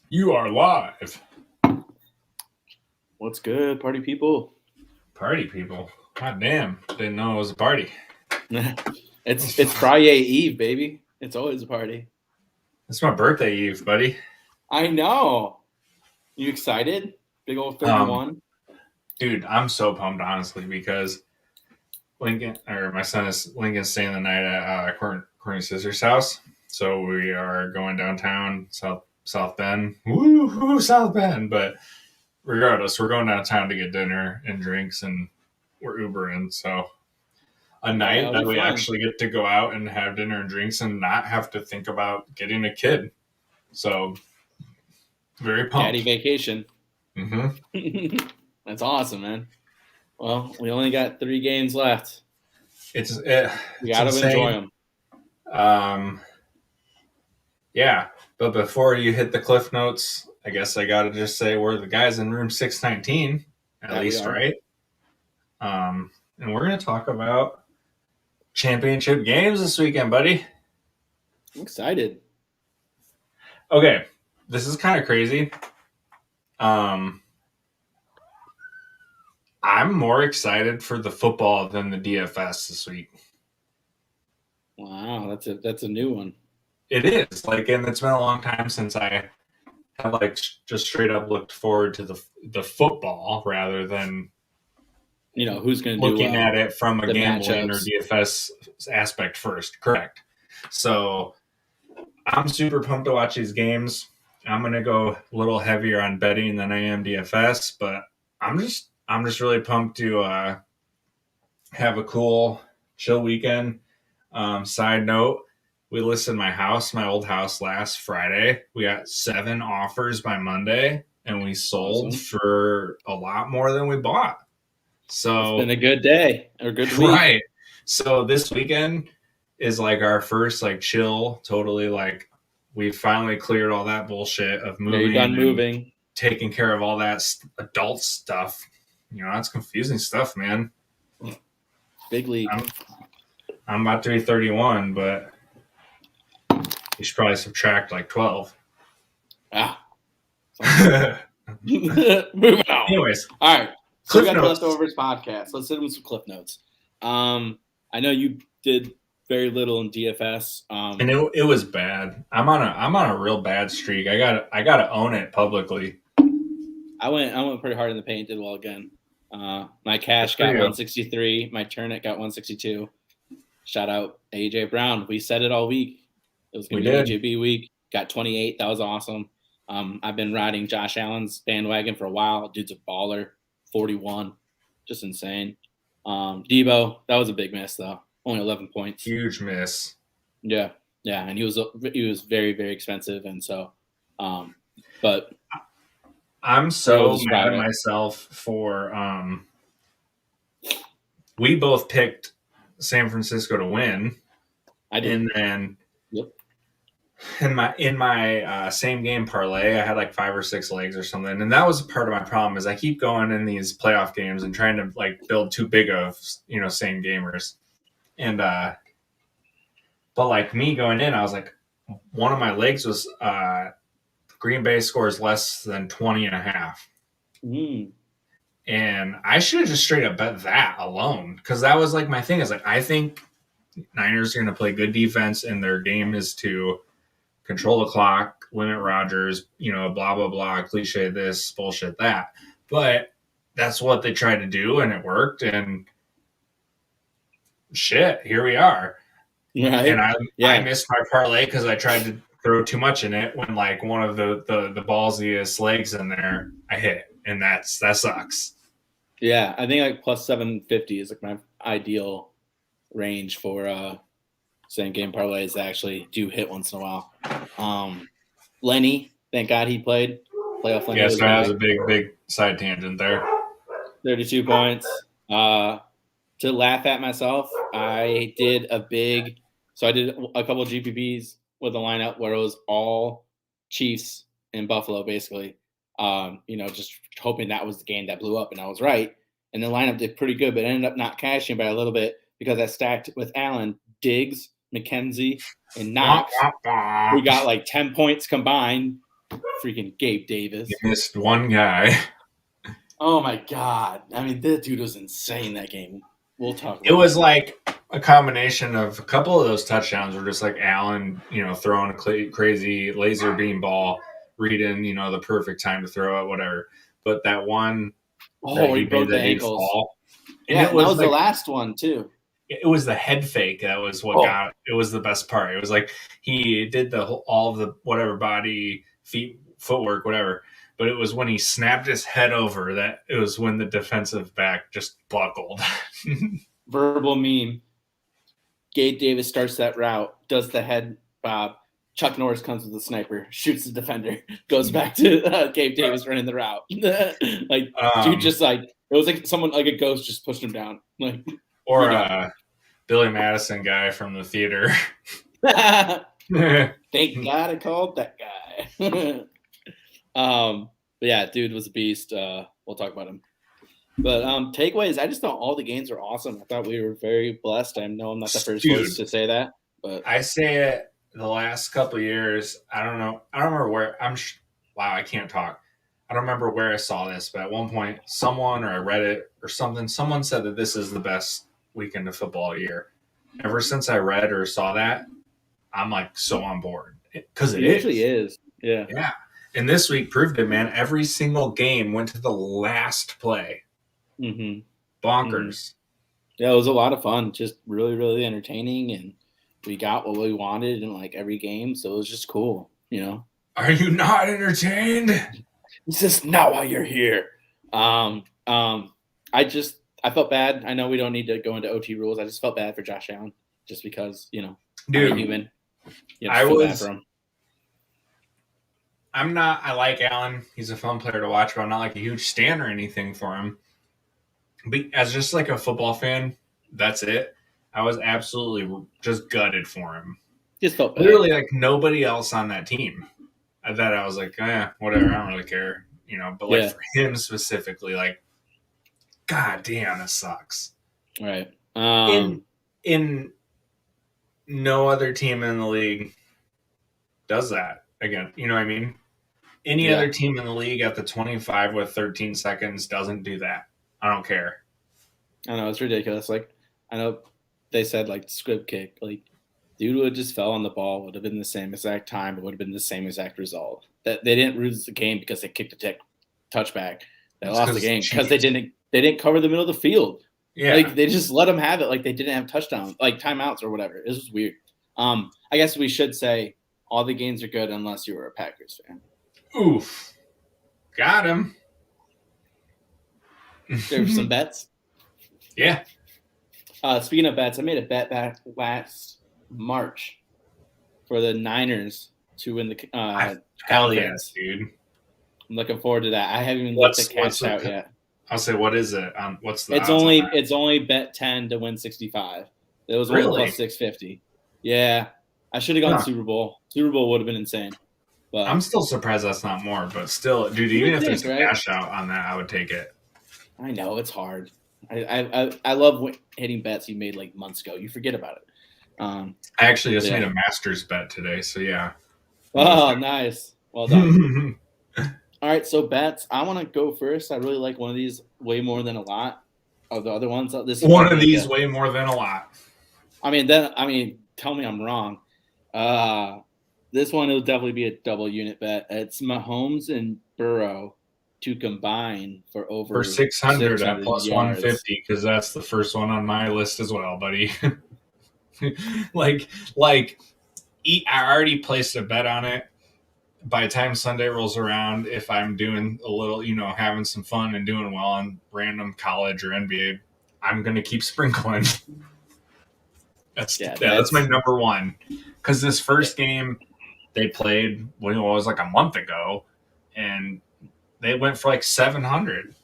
You are live. What's good, party people? Party people. God damn. Didn't know it was a party. it's Friday Eve, baby. It's always a party. It's my birthday eve, buddy. I know. You excited? Big old Um, 31. dude, I'm so pumped, honestly, because my son is Lincoln's staying the night at Courtney's sister's house. So we are going downtown, South Bend. Woo, South Bend. But regardless, we're going downtown to get dinner and drinks, and we're Ubering. So a Yeah, night it'll that be we fun. actually get to go out and have dinner and drinks and not have to think about getting a kid. So very Daddy pumped. vacation. Hmm. That's awesome, man. Well, we only got 3 games left. It's We it's got to enjoy insane. them. Um, yeah, but before you hit the cliff notes, I guess I gotta just say we're the guys in room 619, at That we least, are. right? And we're gonna talk about championship games this weekend, buddy. I'm excited. Okay, this is kind of crazy. Um, I'm more excited for the football than the DFS this week. Wow, that's a new one. It is like, and it's been a long time since I have like just straight up looked forward to the football rather than Who's going to do looking at well? it from a The gambling or matchups. DFS aspect first. Correct. So I'm super pumped to watch these games. I'm gonna go a little heavier on betting than I am DFS, but I'm just really pumped to have a cool chill weekend. Side note, we listed my old house last Friday. We got 7 offers by Monday, and we sold Awesome. for a lot more than we bought. It's been So, a good day or good week. right. So this weekend is like our first like chill, totally like we finally cleared all that bullshit of Yeah, you're moving done and moving. taking care of all that adult stuff. That's confusing stuff, man. Big league. I'm I'm about to be 31, but you should probably subtract like 12. Ah, sounds good. Moving on. Anyways, All right. So we Cliff got the Notes. leftovers podcast. Let's hit them with some cliff notes. I know you did very little in DFS. And it was bad. I'm on a real bad streak. I gotta own it publicly. I went pretty hard in the paint. Did well again. My Good cash for got you. 163. My turnip got 162. Shout out AJ Brown. We said it all week. It was We gonna be did. AJB week. Got 28. That was awesome. I've been riding Josh Allen's bandwagon for a while. Dude's a baller. 41, just insane. Debo, that was a big miss though. Only 11 points. Huge miss. Yeah, yeah, and he was very very expensive, and so, but I'm we will so mad describe at it. myself for we both picked San Francisco to win, I did. and then Yep. in my same game parlay, I had like 5 or 6 legs or something, and that was part of my problem. Is I keep going in these playoff games and trying to like build too big of same gamers, and but like me going in, I was like, one of my legs was Green Bay scores less than 20 and a half. Mm. And I should have just straight up bet that alone because that was like my thing. Is like I think Niners are going to play good defense, and their game is to control the clock, limit Rodgers, blah blah blah, cliche this, bullshit that. But that's what they tried to do, and it worked. And shit, here we are. And Right. I Yeah. missed my parlay because I tried to throw too much in it when like one of the ballsiest legs in there I hit, and that sucks. Yeah. I think like plus 750 is like my ideal range for same game parlays that actually do hit once in a while. Lenny, thank God he played. Playoff Lenny Yeah, was so that was back. a big side tangent there. 32 points. To laugh at myself, I did I did a couple of GPPs with a lineup where it was all Chiefs in Buffalo, basically. Just hoping that was the game that blew up, and I was right. And the lineup did pretty good, but ended up not cashing by a little bit because I stacked with Allen, Diggs, McKenzie, and Wah, Knox. wah, wah. We got like 10 points combined, Freaking Gabe Davis. You missed one guy. Oh my God. I mean, that dude was insane that game. We'll talk about It was that. like a combination of a couple of those touchdowns were just like Allen, throwing a crazy laser beam ball, reading, the perfect time to throw it, whatever. But that one that He he broke made the that dude ankles. fall, and Yeah, it and that was was like the last one too. it was the head fake that was what got it. Was the best part. It was like he did all of the whatever body, feet, footwork, whatever. But it was when he snapped his head over that it was when the defensive back just buckled. Verbal meme. Gabe Davis starts that route, does the head bob. Chuck Norris comes with the sniper, shoots the defender, goes back to Gabe Davis running the route. Dude, just like it was like someone like a ghost just pushed him down. Like or Billy Madison guy from the theater. Thank God I called that guy. But yeah, dude was a beast. We'll talk about him. But takeaways, I just thought all the games were awesome. I thought we were very blessed. I know I'm not the first voice to say that, but I say it the last couple of years. I don't know. I don't remember where wow, I can't talk. I don't remember where I saw this, but at one point, someone or I read it or something. Someone said that this is the best weekend of football year. Ever since I read or saw that, I'm like so on board because it usually is. Yeah. Yeah. And this week proved it, man. Every single game went to the last play. Mm-hmm. Bonkers. Mm-hmm. Yeah, it was a lot of fun. Just really, really entertaining, and we got what we wanted in like every game. So it was just cool, Are you not entertained? It's just not why you're here. I felt bad. I know we don't need to go into OT rules. I just felt bad for Josh Allen, just because Dude, I'm a human. Bad for him. I like Allen. He's a fun player to watch, but I'm not like a huge stan or anything for him. But as just like a football fan, that's it. I was absolutely just gutted for him. Just felt bad. Literally like nobody else on that team. That I was like, whatever, I don't really care. But like for him specifically, like, God damn, this sucks. Right. In no other team in the league does that again. You know what I mean? Any other team in the league at the 25 with 13 seconds doesn't do that. I don't care. I know, it's ridiculous. Like, I know they said like squib kick, like dude would have just fell on the ball, would have been the same exact time, it would have been the same exact result. That they didn't lose the game because they kicked a touchback. They lost the game because they didn't cover the middle of the field. Yeah, like they just let them have it. Like they didn't have touchdowns, like timeouts or whatever. It was weird. I guess we should say all the games are good unless you were a Packers fan. Oof, got him. There were some bets. Yeah. Speaking of bets, I made a bet back last March for the Niners to win the hell yes, dude. I'm looking forward to that. I haven't even looked at cash out yet. I'll say, what is it? What's the? It's only bet 10 to win 65. It was only plus 650. Yeah, I should have gone Super Bowl. Super Bowl would have been insane. But I'm still surprised that's not more. But still, dude, even if there's cash out on that, I would take it. I know it's hard. I love hitting bets you made like months ago. You forget about it. I actually just made a Masters bet today, so yeah. Oh, nice. Well done. All right, so bets. I want to go first. I really like one of these way more than a lot of the other ones. This is one of these way more than a lot. Tell me I'm wrong. This one will definitely be a double unit bet. It's Mahomes and Burrow to combine for over for 600 at plus yards. 150 because that's the first one on my list as well, buddy. I already placed a bet on it. By the time Sunday rolls around, if I'm doing a little, having some fun and doing well on random college or NBA, I'm going to keep sprinkling. That's my number one. Because this first game they played, it was like a month ago, and they went for like 700.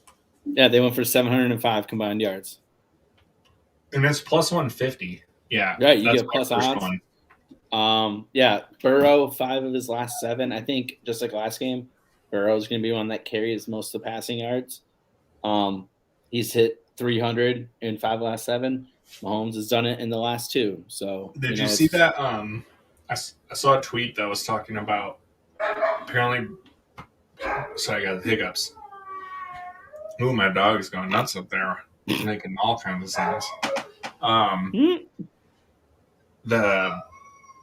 Yeah, they went for 705 combined yards. And it's plus 150. Yeah. Right, you get plus odds. Burrow, 5 of his last 7. I think just like last game, Burrow's going to be one that carries most of the passing yards. He's hit 300 in 5 last 7. Mahomes has done it in the last 2. So did you see that? I saw a tweet that was talking about apparently, so I got the hiccups. Ooh, my dog's going nuts up there, making all kinds of sounds.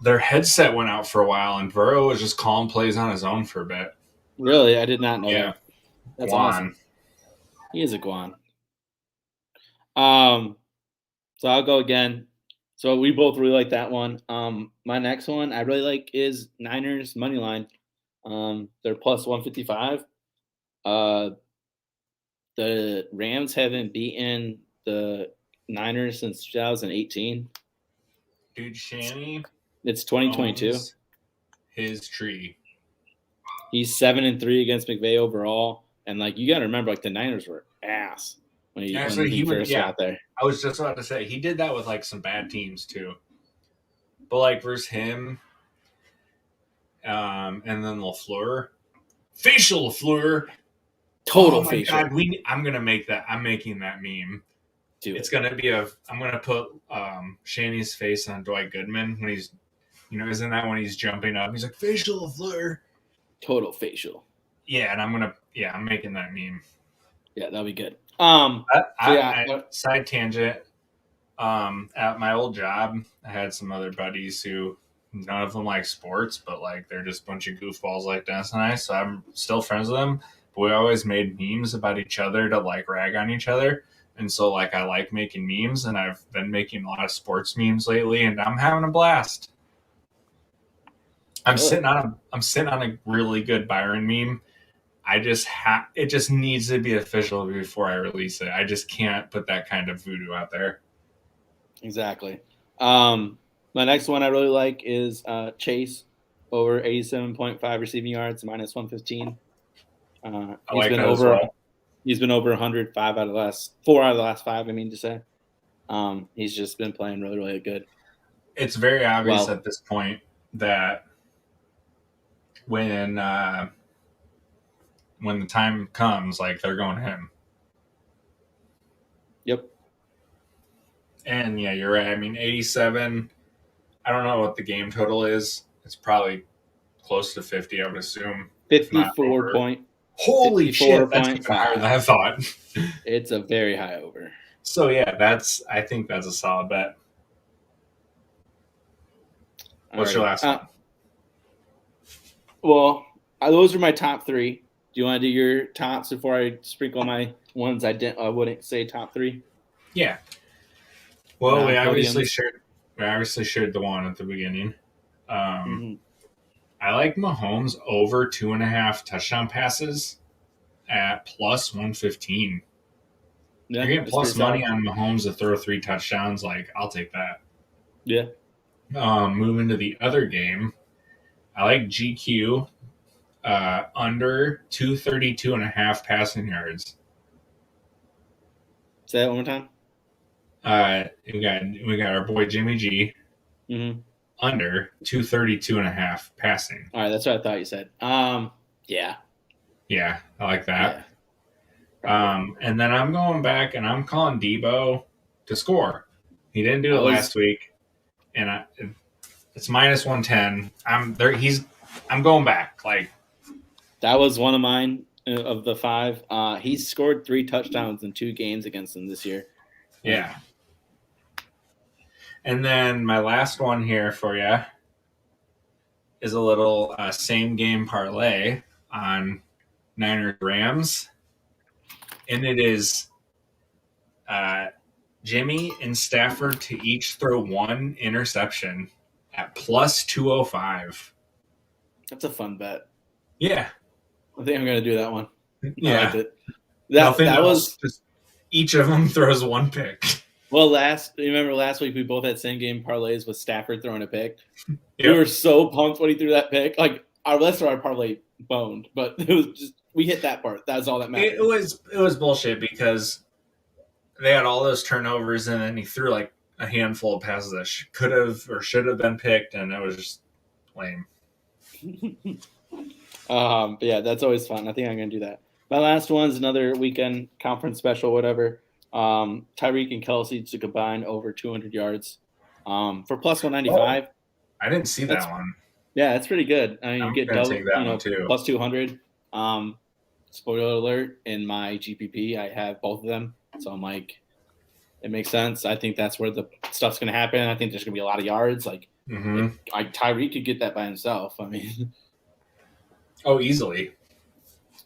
Their headset went out for a while, and Burrow was just calling plays on his own for a bit. Really? I did not know Yeah. that. That's Guan. awesome. He is a Guan. So I'll go again. So we both really like that one. My next one I really like is Niners Moneyline. They're plus 155. The Rams haven't beaten the Niners since 2018. Dude, Shanny. It's 2022. His tree. He's 7-3 against McVay overall, and like you got to remember, like the Niners were ass when he first got there. I was just about to say he did that with like some bad teams too, but like versus him, and then LaFleur, facial LaFleur, total facial. God, I'm gonna make that. I'm making that meme. It's gonna be I'm gonna put Shanny's face on Dwight Goodman when he's, isn't that when he's jumping up? He's like facial LaFleur. Total facial. Yeah, and I'm making that meme. Yeah, that'll be good. Side tangent. At my old job, I had some other buddies who none of them like sports, but like they're just a bunch of goofballs like Dennis and I. So I'm still friends with them. But we always made memes about each other to like rag on each other. And so like I like making memes, and I've been making a lot of sports memes lately, and I'm having a blast. I'm sitting on a really good Byron meme. It just needs to be official before I release it. I just can't put that kind of voodoo out there. Exactly. My next one I really like is Chase over 87.5 receiving yards, minus 115. He's been over 100 4 out of the last 5. I mean to say, he's just been playing really, really good. It's very obvious at this point that when the time comes, like they're going to him. Yep. And yeah, you're right. I mean, 87. I don't know what the game total is. It's probably close to 50, I would assume. 54 point. Holy shit, that's even higher than I thought. It's a very high over. So yeah, I think that's a solid bet. What's your last one? Well, those are my top 3. Do you want to do your tops before I sprinkle my ones I wouldn't say top 3? Yeah. Well, we obviously shared the one at the beginning. I like Mahomes over 2.5 touchdown passes at plus 115. Yeah, you're getting plus money on Mahomes to throw 3 touchdowns. Like, I'll take that. Yeah. Moving to the other game, I like GQ under 232.5 passing yards. Say that one more time. We got our boy Jimmy G. Mm-hmm. Under 232.5 passing. All right, that's what I thought you said. Yeah. Yeah, I like that. Yeah. And then I'm going back and I'm calling Debo to score. He didn't do it last week, and it's minus 110. I'm going back. Like that was one of mine of the 5. He's scored 3 touchdowns in 2 games against them this year. Yeah. And then my last one here for you is a little same game parlay on Niners Rams. And it is Jimmy and Stafford to each throw 1 interception at plus 205. That's a fun bet. Yeah. I think I'm going to do that one. Yeah. I liked it. That was just each of them throws 1 pick. Well, remember last week we both had same game parlays with Stafford throwing a pick. Yep. We were so pumped when he threw that pick. Like our rest of our parlay boned, but it was just we hit that part. That's all that mattered. It was bullshit because they had all those turnovers and then he threw like a handful of passes that could have or should have been picked, and it was just lame. But yeah, that's always fun. I think I'm gonna do that. My last one's another weekend conference special, whatever. Tyreek and Kelsey to combine over 200 yards for plus 195. I didn't see that one. Yeah, that's pretty good. I mean, you I'm get gonna take double, that one too. plus 200. Spoiler alert, in my GPP, I have both of them. So I'm like, it makes sense. I think that's where the stuff's going to happen. I think there's going to be a lot of yards. Hmm. Tyreek could get that by himself. I mean, Oh, easily.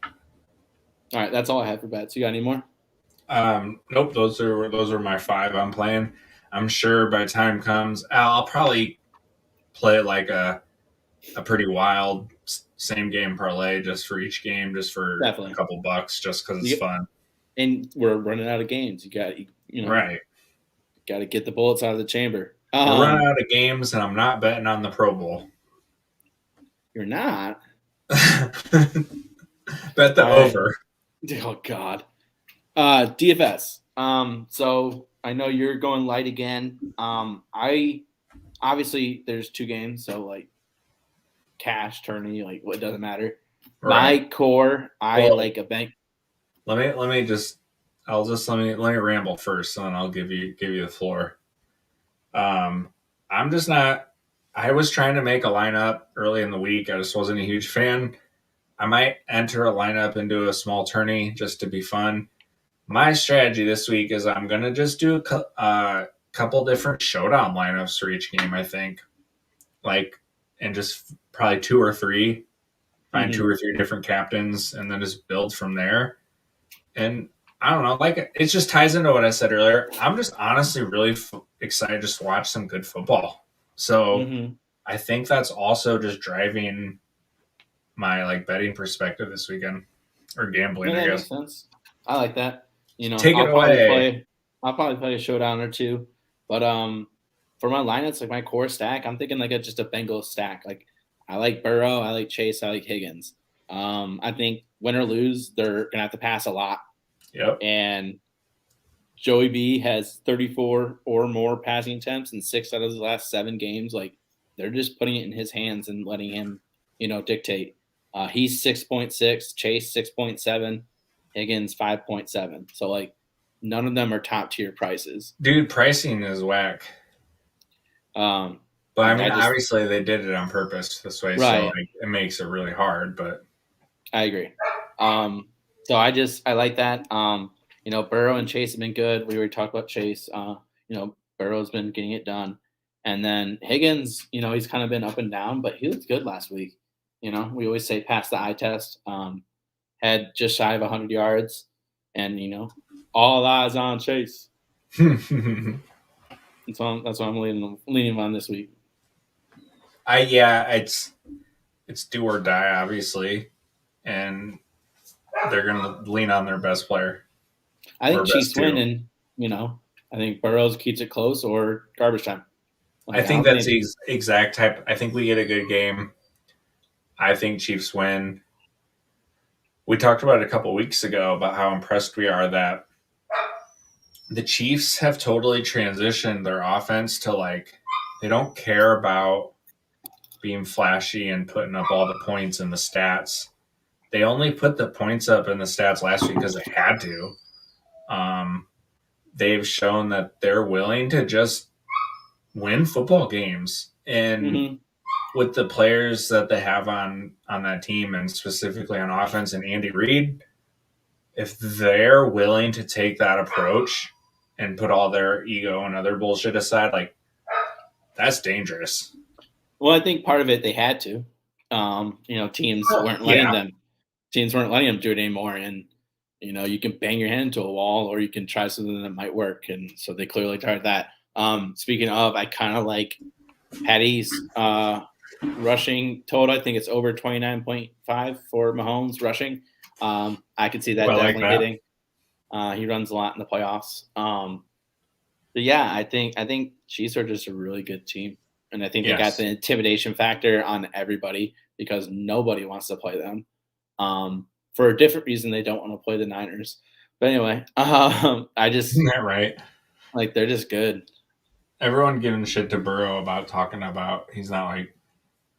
all right, that's all I have for bets. You got any more? Nope. Those are my five I'm playing. I'm sure by the time comes, I'll probably play like a pretty wild same game parlay just for each game, just for a Definitely. couple bucks, just because it's You, fun. and we're running out of games. Right. Got to get the bullets out of the chamber. We're running out of games, and I'm not betting on the Pro Bowl. You're not. Bet the over. Oh God. DFS. So I know you're going light again. I obviously there's two games, so like cash tourney, like what doesn't matter. Right. My core, I like a bank. Let me let me ramble first, and then I'll give you the floor. I'm just not. I was trying to make a lineup early in the week. I just wasn't a huge fan. I might enter a lineup and do a small tourney just to be fun. My strategy this week is I'm gonna just do a couple different showdown lineups for each game. I think, and just probably two or three. Find two or three different captains, and then just build from there. And I don't know, it just ties into what I said earlier. I'm just honestly really excited just to watch some good football. So I think that's also just driving my betting perspective this weekend, or gambling. Yeah, I that guess. makes sense. I like that. Take it away. I'll probably play a showdown or two, but for my lineups, like my core stack, I'm thinking just a Bengals stack. Like I like Burrow, I like Chase, I like Higgins. I think win or lose, they're gonna have to pass a lot. Yep. And Joey B has 34 or more passing attempts in 6 out of the last 7 games. Like they're just putting it in his hands and letting him, dictate. He's 6.6, Chase 6.7, Higgins 5.7. So none of them are top tier prices. Dude, pricing is whack. But I mean, obviously they did it on purpose this way, right. So it makes it really hard. But I agree. So I like that. Burrow and Chase have been good. We already talked about Chase. Burrow's been getting it done. And then Higgins, he's kind of been up and down, but he looked good last week. We always say pass the eye test. Had just shy of 100 yards, and all eyes on Chase. That's what I'm leaning on this week. It's do or die, obviously, and they're gonna lean on their best player. I think Chiefs win, and I think Burrows keeps it close or garbage time. I think that's the exact type. I think we get a good game. I think Chiefs win. We talked about it a couple of weeks ago about how impressed we are that the Chiefs have totally transitioned their offense to they don't care about being flashy and putting up all the points in the stats. They only put the points up in the stats last week because they had to. They've shown that they're willing to just win football games. And with the players that they have on that team, and specifically on offense and Andy Reid, if they're willing to take that approach and put all their ego and other bullshit aside, that's dangerous. Well, I think part of it they had to. Teams weren't letting them. Teams weren't letting them do it anymore, and you can bang your head into a wall, or you can try something that might work, and so they clearly tried that. Speaking of, I kind of like Patty's rushing total. I think it's over 29.5 for Mahomes rushing. I could see that definitely hitting. He runs a lot in the playoffs. But yeah, I think Chiefs are just a really good team, and I think they got the intimidation factor on everybody because nobody wants to play them. For a different reason, they don't want to play the Niners. But anyway, I just isn't that right? They're just good. Everyone giving shit to Burrow about talking about he's not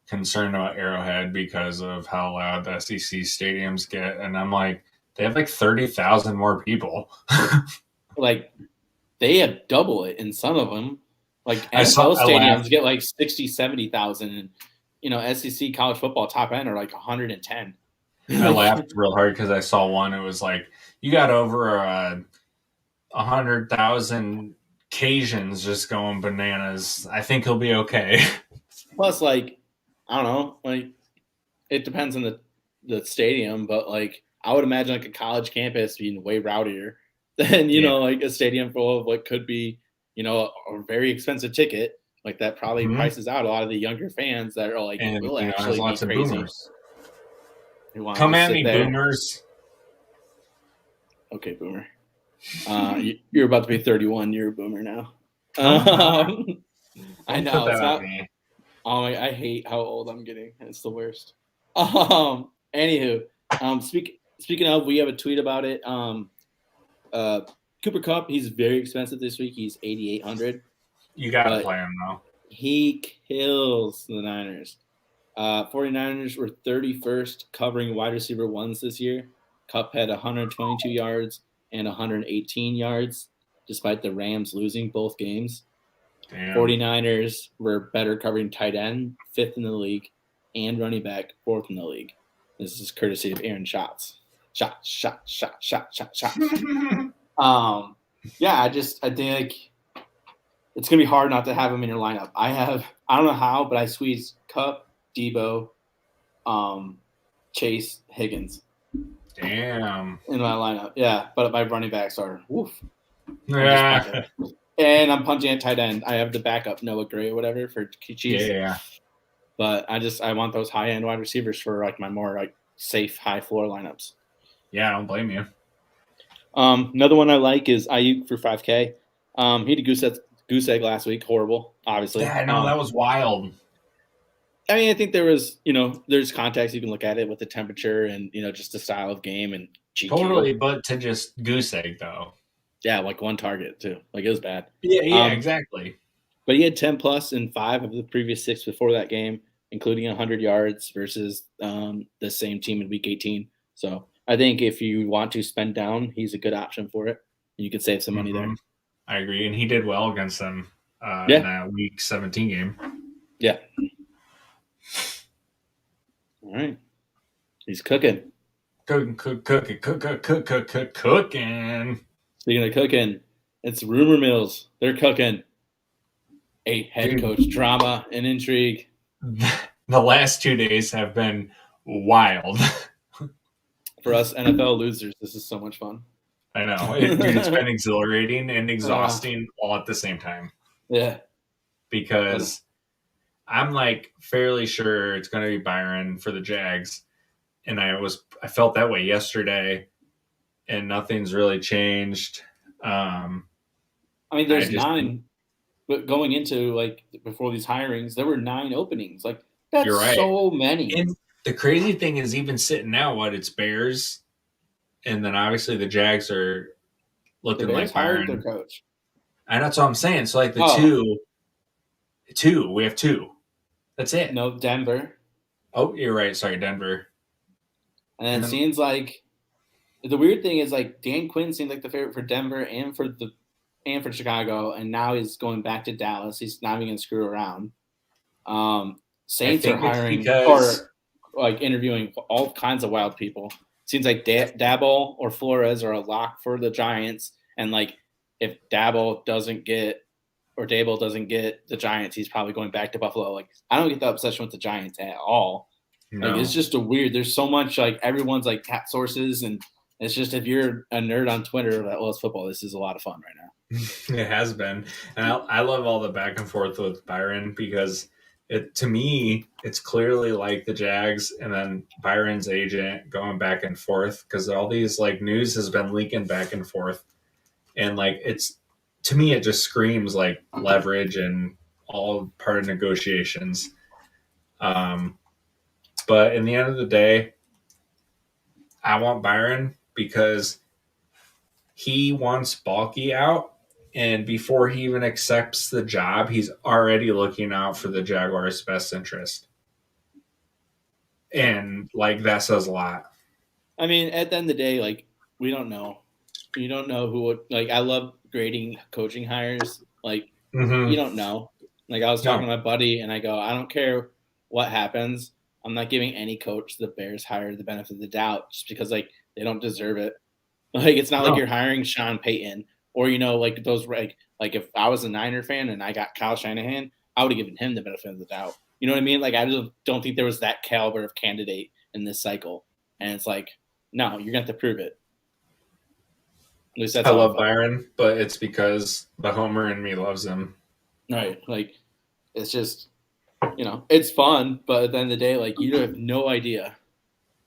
concerned about Arrowhead because of how loud the SEC stadiums get, and I'm like, they have 30,000 more people. They have double it in some of them. NFL stadiums get 60, 70,000, SEC college football top end are like 110. I laughed real hard because I saw one. It was like, you got over 100,000 Cajuns just going bananas. I think he'll be okay. Plus, like, I don't know, like it depends on the stadium, but like I would imagine like a college campus being way rowdier than like a stadium full of what could be a very expensive ticket. Like that probably prices out a lot of the younger fans that are like And will has actually be lots of crazy. boomers. Come at me, there. boomers. Okay, boomer. You're about to be 31. You're a boomer now. I know. Put that on me. Oh my! I hate how old I'm getting. It's the worst. Anywho, speaking of, we have a tweet about it. Cooper Kupp, he's very expensive this week. He's 8,800. You gotta play him though. He kills the Niners. 49ers were 31st covering wide receiver ones this year. Kupp had 122 yards and 118 yards, despite the Rams losing both games. Damn. 49ers were better covering tight end, 5th in the league, and running back, 4th in the league. This is courtesy of Aaron Schatz. Shot. Yeah, I think like it's gonna be hard not to have him in your lineup. I don't know how, but I squeezed Kupp, Debo, Chase, Higgins. Damn. In my lineup, yeah. But my running backs are woof. Yeah. And I'm punching at tight end. I have the backup Noah Gray or whatever for Chiefs. Yeah. But I want those high end wide receivers for like my more like safe high floor lineups. Yeah, I don't blame you. Another one I like is Ayuk for 5K. He had a goose egg last week. Horrible, obviously. Yeah, no, that was wild. I mean, I think there was, there's context. You can look at it with the temperature and, just the style of game and GQ. Totally, but to just goose egg, though. Yeah, like one target, too. Like, it was bad. Yeah, exactly. But he had 10 plus in 5 of the previous 6 before that game, including 100 yards versus the same team in Week 18. So I think if you want to spend down, he's a good option for it. You could save some money there. I agree, and he did well against them in that Week 17 game. Yeah. All right. He's cooking. Cooking. Speaking of cooking, it's rumor mills. They're cooking. A head coach drama and intrigue. The last 2 days have been wild. For us NFL losers, this is so much fun. I know. It's been exhilarating and exhausting all at the same time. Yeah. Because I'm like fairly sure it's going to be Byron for the Jags. And I felt that way yesterday, and nothing's really changed. I mean, there's 9, but going into like before these hirings, there were 9 openings. Like that's so many. And the crazy thing is, even sitting now, it's Bears, and then obviously the Jags are looking like Byron. Their coach. And that's what I'm saying. So like the two, we have 2. That's it. No, Denver. Oh, you're right. Sorry, Denver. And it seems like the weird thing is like Dan Quinn seems like the favorite for Denver and for Chicago, and now he's going back to Dallas. He's not even going to screw around. Saints are hiring or like interviewing all kinds of wild people. Seems like Dabo or Flores are a lock for the Giants, and like if Dabo doesn't get the Giants, he's probably going back to Buffalo. Like I don't get the obsession with the Giants at all. No. Like it's just there's so much like everyone's like cat sources, and it's just if you're a nerd on Twitter that loves football, this is a lot of fun right now. It has been. And I love all the back and forth with Byron because to me, it's clearly like the Jags and then Byron's agent going back and forth because all these like news has been leaking back and forth. And like to me, it just screams like leverage and all part of negotiations. But in the end of the day, I want Byron because he wants Balky out. And before he even accepts the job, he's already looking out for the Jaguars' best interest. And, like, that says a lot. I mean, at the end of the day, like, we don't know. You don't know who would – like, I love grading coaching hires. Like, you don't know. Like, I was talking to my buddy, and I go, I don't care what happens, I'm not giving any coach the Bears hire the benefit of the doubt just because like they don't deserve it. Like it's not like No. you're hiring Sean Payton or like those like if I was a Niner fan and I got Kyle Shanahan, I would have given him the benefit of the doubt. You know what I mean? Like I just don't think there was that caliber of candidate in this cycle. And it's like, no, you're gonna have to prove it. At least that's I how I love felt. Byron, but it's because the homer in me loves him. Right. Like it's just it's fun, but at the end of the day, like you have no idea.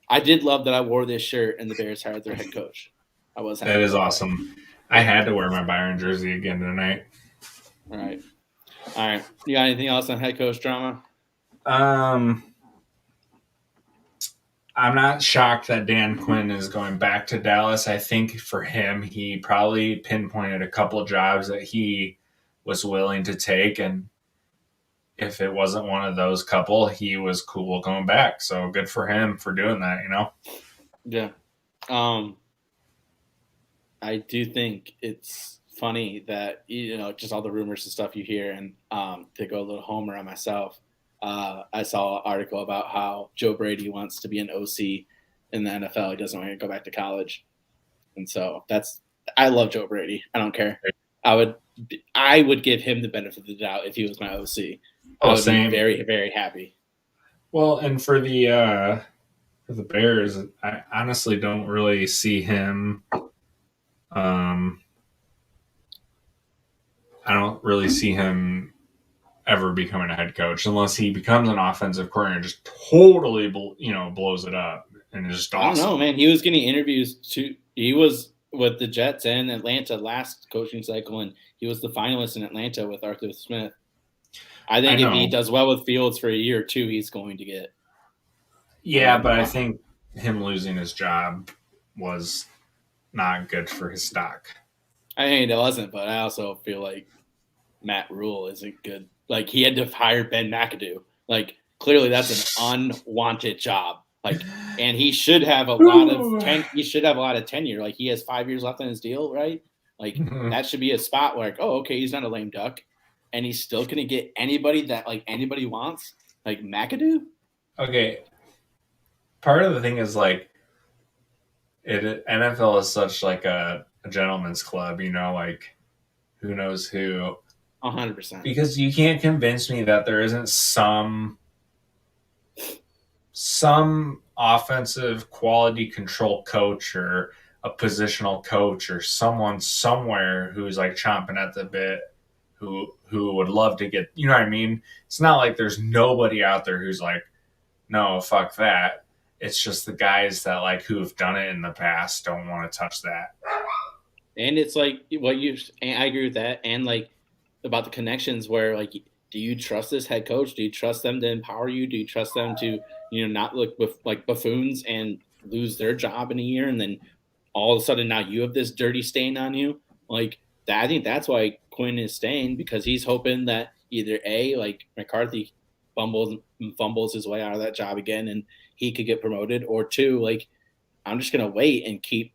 I did love that I wore this shirt and the Bears hired their head coach. I was That happy is about that. awesome. I had to wear my Byron jersey again tonight. All right. All right. You got anything else on head coach drama? I'm not shocked that Dan Quinn is going back to Dallas. I think for him, he probably pinpointed a couple jobs that he was willing to take, and if it wasn't one of those couple, he was cool going back. So good for him for doing that, you know? Yeah. I do think it's funny that just all the rumors and stuff you hear, and to go a little homer on myself, I saw an article about how Joe Brady wants to be an OC in the NFL. He doesn't want to go back to college, and so I love Joe Brady. I don't care. I would give him the benefit of the doubt if he was my OC. I would be very, very happy. Well, and for the Bears, I honestly don't really see him. I don't really see him ever becoming a head coach unless he becomes an offensive coordinator and just totally, blows it up and is just awesome. I don't know, man. He was getting interviews too. He was with the Jets and Atlanta last coaching cycle, and he was the finalist in Atlanta with Arthur Smith. I think if he does well with Fields for a year or two, he's going to get. Yeah, but I think him losing his job was not good for his stock. I mean, it wasn't, but I also feel like Matt Rule isn't good. Like he had to hire Ben McAdoo. Like clearly, that's an unwanted job. Like, and he should have a lot of tenure. Like he has 5 years left on his deal, right? Like that should be a spot where, like, oh, okay, he's not a lame duck, and he's still gonna get anybody that like anybody wants, like McAdoo. Okay, part of the thing is like, NFL is such like a gentleman's club, like who knows who. 100%. Because you can't convince me that there isn't some offensive quality control coach or a positional coach or someone somewhere who's like chomping at the bit who would love to get, you know what I mean? It's not like there's nobody out there who's like, no, fuck that. It's just the guys that like who have done it in the past don't want to touch that. And it's like I agree with that. And like about the connections where like, do you trust this head coach? Do you trust them to empower you? Do you trust them to, not look like buffoons and lose their job in a year? And then all of a sudden now you have this dirty stain on you. Like that, I think that's why Quinn is staying, because he's hoping that either like McCarthy fumbles his way out of that job again and he could get promoted, or two, like I'm just going to wait and keep,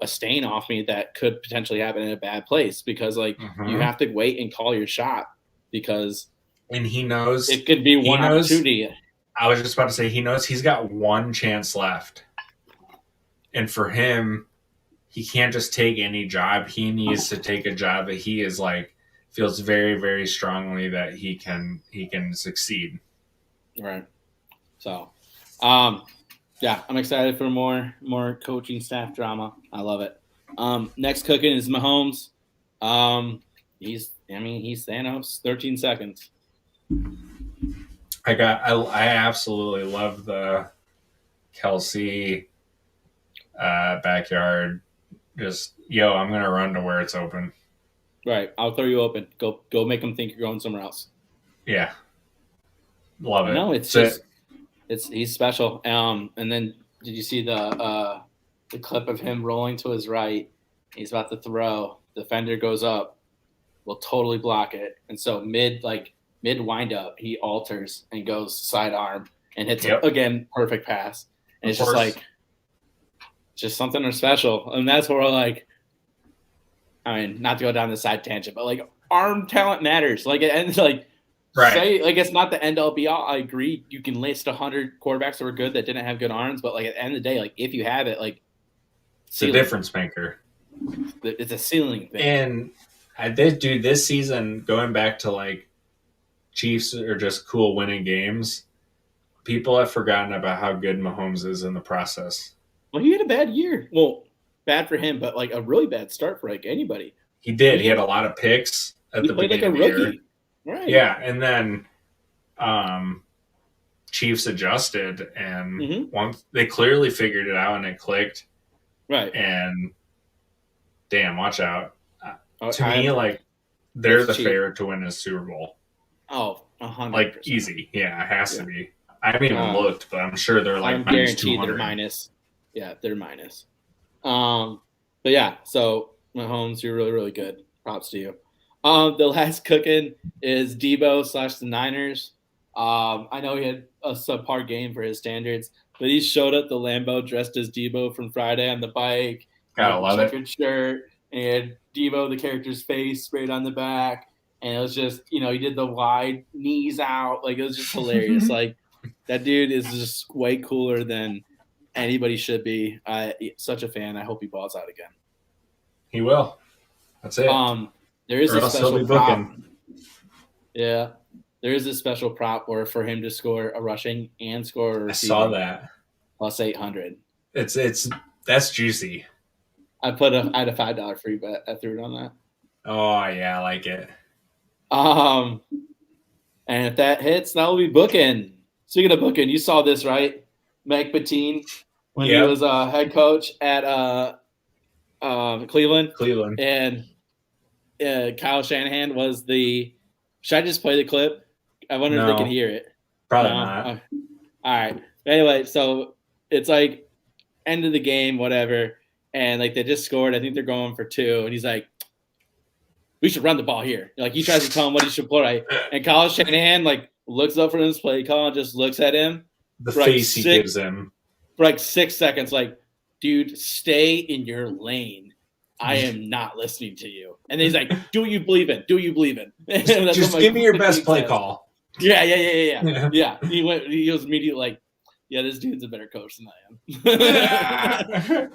a stain off me that could potentially happen in a bad place, because like you have to wait and call your shot, because and he knows it could be one opportunity. I was just about to say, he knows he's got one chance left. And for him, he can't just take any job. He needs to take a job that he is like, feels very, very strongly that he can succeed. Right. So, yeah, I'm excited for more coaching staff drama. I love it. Next cooking is Mahomes. He's Thanos. 13 seconds. I absolutely love the Kelsey backyard. Just I'm gonna run to where it's open. Right, I'll throw you open. Go make them think you're going somewhere else. Yeah, love it. No, he's special. And then did you see the clip of him rolling to his right? He's about to throw. Defender goes up, will totally block it, and so mid wind up, he alters and goes sidearm and hits it again. Perfect pass. And it's just like, just something special. And that's where we're like, I mean, not to go down the side tangent, but like arm talent matters. Like it ends like Right. say like it's not the end all be all. I agree. You can list 100 quarterbacks that were good that didn't have good arms, but like at the end of the day, like if you have it, like It's a difference maker. It's a ceiling thing. And I did do this season, going back to like Chiefs are just cool winning games. People have forgotten about how good Mahomes is in the process. Well, he had a bad year. Well, bad for him, but like a really bad start for like anybody. He did. He had a lot of picks at the beginning of the year. Right. Yeah, and then Chiefs adjusted, and once they clearly figured it out and it clicked. Right. And damn, watch out. To me, like they're the favorite to win a Super Bowl. Oh, 100%. Like easy. Yeah, it has to be. I haven't even looked, but I'm sure they're like I'm guaranteed they're minus. Yeah, they're minus. But yeah, so Mahomes, you're really, really good. Props to you. The last cooking is Debo / the Niners. I know he had a subpar game for his standards, but he showed up the Lambeau dressed as Debo from Friday on the bike. Gotta love it. Checkered shirt, and he had Debo, the character's face, sprayed on the back. And it was just, he did the wide knees out. Like, it was just hilarious. Like, that dude is just way cooler than anybody should be. Such a fan. I hope he balls out again. He will. That's it. There is a special prop. Yeah. There is a special prop where for him to score a rushing and score a receiving. I saw that. Plus 800. That's juicy. I had a $5 free bet. I threw it on that. Oh yeah, I like it. And if that hits, that will be booking. Speaking of booking, you saw this, right? Meg Patine, when he was head coach at Cleveland. And Kyle Shanahan was the – should I just play the clip? I wonder if they can hear it. Probably not. All right. Anyway, so it's like end of the game, whatever. And like they just scored. I think they're going for 2. And he's like, we should run the ball here. Like he tries to tell him what he should play. And Kyle Shanahan like looks up from his play call and just looks at him. The face he gives him. For like 6 seconds, like, dude, stay in your lane. I am not listening to you. And then he's like, do what you believe in. Do what you believe in. Just give me your best play call. Yeah. Yeah. He was immediately like, yeah, this dude's a better coach than I am.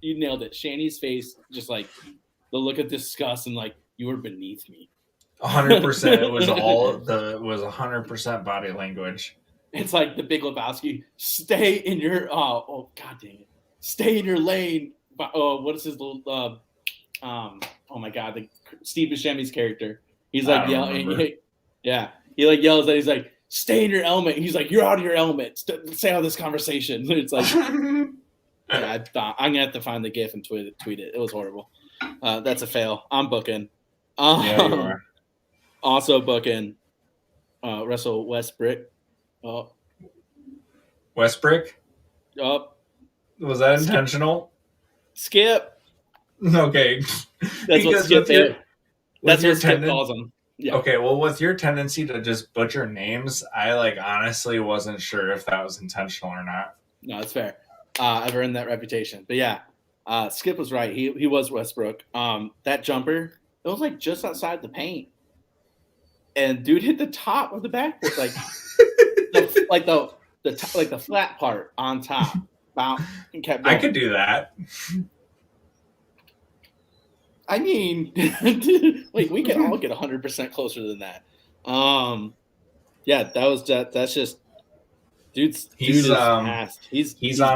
You nailed it. Shanny's face, just like the look of disgust and like, you were beneath me. 100%. It was 100% body language. It's like the Big Lebowski. Stay in your god dang it. Stay in your lane. What is his little oh my god, the Steve Buscemi's character. He's like yelling. He like yells at. He's like, stay in your element. He's like, you're out of your element. Stay out of this conversation. It's like, I'm gonna have to find the GIF and tweet it. It was horrible. That's a fail. I'm booking. Yeah, you are. Also booking. Russell Westbrook. Oh, Westbrook. Oh, was that intentional? Skip. Okay. That's what Skip did. That's what Skip calls him. Yeah. Okay, well, with your tendency to just butcher names, I honestly wasn't sure if that was intentional or not. No, it's fair. I've earned that reputation. But yeah, Skip was right. He was Westbrook. That jumper, it was like just outside the paint, and dude hit the top of the backboard, the flat part on top. Bounce and kept going. I could do that. I mean, we can all get 100% closer than that. Yeah, that's just he's on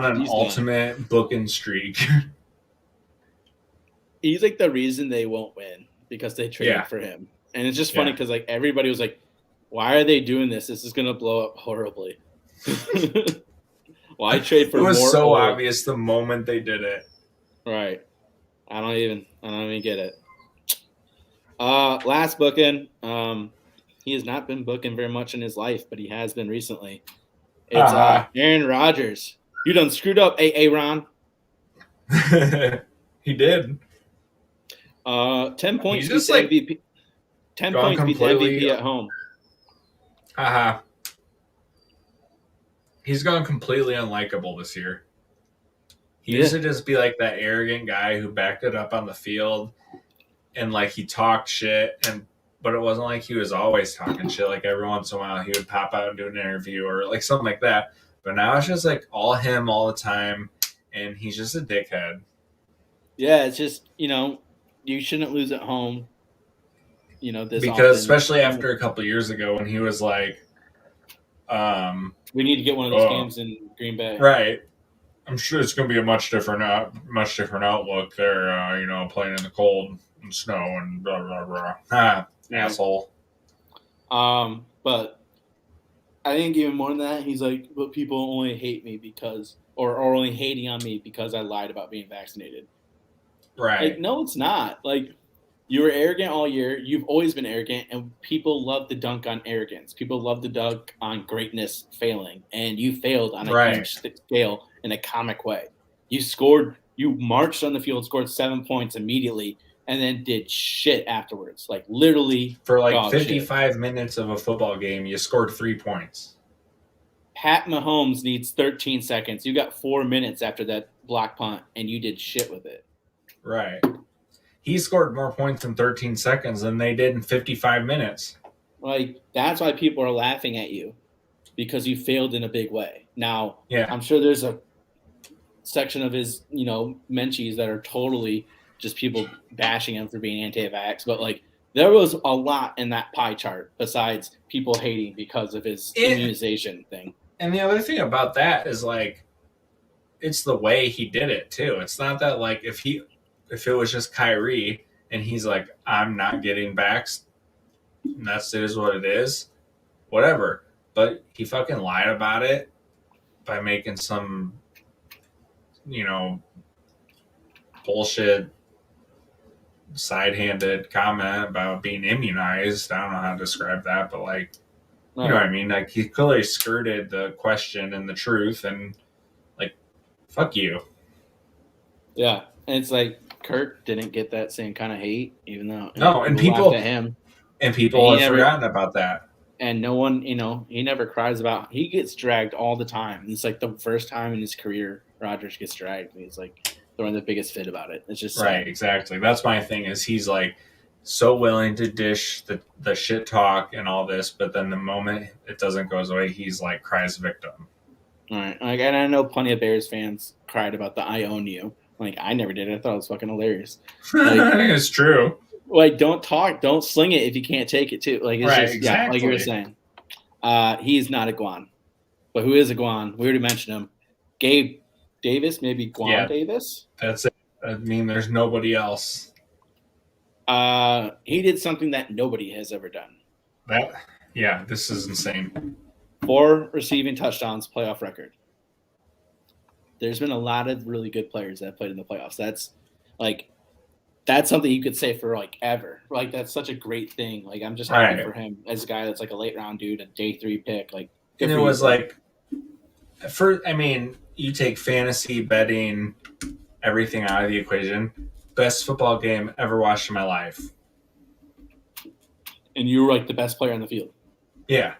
an ultimate booking streak. He's like the reason they won't win because they traded for him. And it's just funny because like everybody was like, why are they doing this? This is gonna blow up horribly. Why trade for more? It was so obvious the moment they did it. Right. I don't even get it. Last booking. He has not been booking very much in his life, but he has been recently. It's Aaron Rodgers. You done screwed up, Ron. He did. 10 points beat the MVP. 10 points beat the MVP at home. He's gone completely unlikable this year. He used to just be like that arrogant guy who backed it up on the field and he talked shit and but it wasn't like he was always talking shit. Like every once in a while, he would pop out and do an interview or like something like that. But now it's just like all him all the time, and he's just a dickhead. Yeah, it's just you shouldn't lose at home. This Because often. especially after a couple years ago when he was like, we need to get one of these games in Green Bay. Right. I'm sure it's going to be a much different outlook there. Playing in the cold and snow and blah blah blah. Right. Asshole. But I think even more than that, he's like, but people only hate me because, or only hating on me because I lied about being vaccinated. Right. Like, no, it's not. Like, you were arrogant all year. You've always been arrogant, and people love to dunk on arrogance. People love to dunk on greatness failing, and you failed on a huge scale in a comic way. You marched on the field, scored 7 points immediately, and then did shit afterwards. Like, literally. For like 55 minutes of a football game, you scored 3 points. Pat Mahomes needs 13 seconds. You got 4 minutes after that block punt, and you did shit with it. Right. He scored more points in 13 seconds than they did in 55 minutes. Like, that's why people are laughing at you, because you failed in a big way. Now, I'm sure there's a section of his, menchies that are totally just people bashing him for being anti-vax, but like there was a lot in that pie chart besides people hating because of his immunization thing. And the other thing about that is like, it's the way he did it too. It's not that like if it was just Kyrie and he's like, I'm not getting vaxxed, and that's it is what it is, whatever. But he fucking lied about it by making some, bullshit side-handed comment about being immunized. I don't know how to describe that, but like, you know what I mean? Like he clearly skirted the question and the truth, and like, fuck you. Yeah, and it's like Kirk didn't get that same kind of hate, even though and people laughed at him, and people have forgotten about that. And no one, he never cries about. He gets dragged all the time. And it's like the first time in his career Rodgers gets dragged. And he's like throwing the biggest fit about it. It's just right, exactly. That's my thing. Is he's like so willing to dish the shit talk and all this, but then the moment it doesn't go his way, he's like cries victim. All right, like, and I know plenty of Bears fans cried about the "I own you." Like I never did. I thought it was fucking hilarious. Like, it's true. Like, don't sling it if you can't take it too. Like, it's right, just, exactly. Yeah, like you were saying. He's not a Guan. But who is a Guan? We already mentioned him. Gabe Davis, maybe Guan Davis? That's it. I mean, there's nobody else. He did something that nobody has ever done. This is insane. 4 receiving touchdowns, playoff record. There's been a lot of really good players that have played in the playoffs. That's something you could say for like ever. Like that's such a great thing. Like I'm just happy for him as a guy that's like a late round dude, a day 3 pick. Like, and it was like, you take fantasy betting, everything out of the equation. Best football game ever watched in my life. And you were like the best player on the field. Yeah.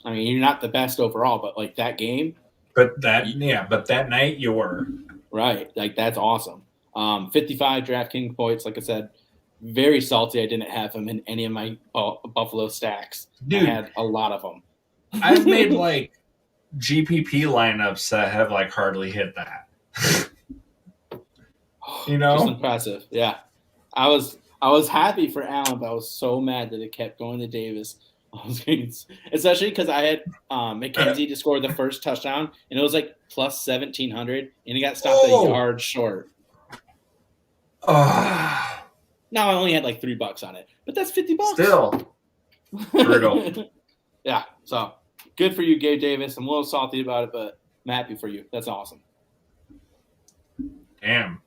I mean, you're not the best overall, but like that game. But that night you were. Right. Like that's awesome. 55 DraftKings points. Like I said, very salty. I didn't have him in any of my Buffalo stacks. Dude, I had a lot of them. I've made like GPP lineups that have like hardly hit that. Just impressive. Yeah. I was happy for Allen, but I was so mad that it kept going to Davis. Especially because I had McKenzie to score the first touchdown, and it was like plus 1,700, and he got stopped a yard short. Now I only had like $3 on it, but that's $50. Still brutal. Yeah, so good for you, Gabe Davis. I'm a little salty about it, but I'm happy for you. That's awesome. Damn.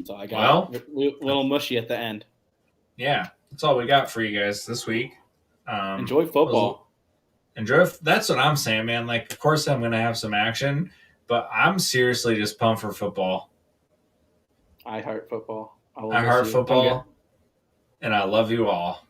So I got a little mushy at the end. Yeah, that's all we got for you guys this week. Enjoy football. That's what I'm saying, man. Like, of course I'm going to have some action, but I'm seriously just pumped for football. I heart football. I heart football, and I love you all.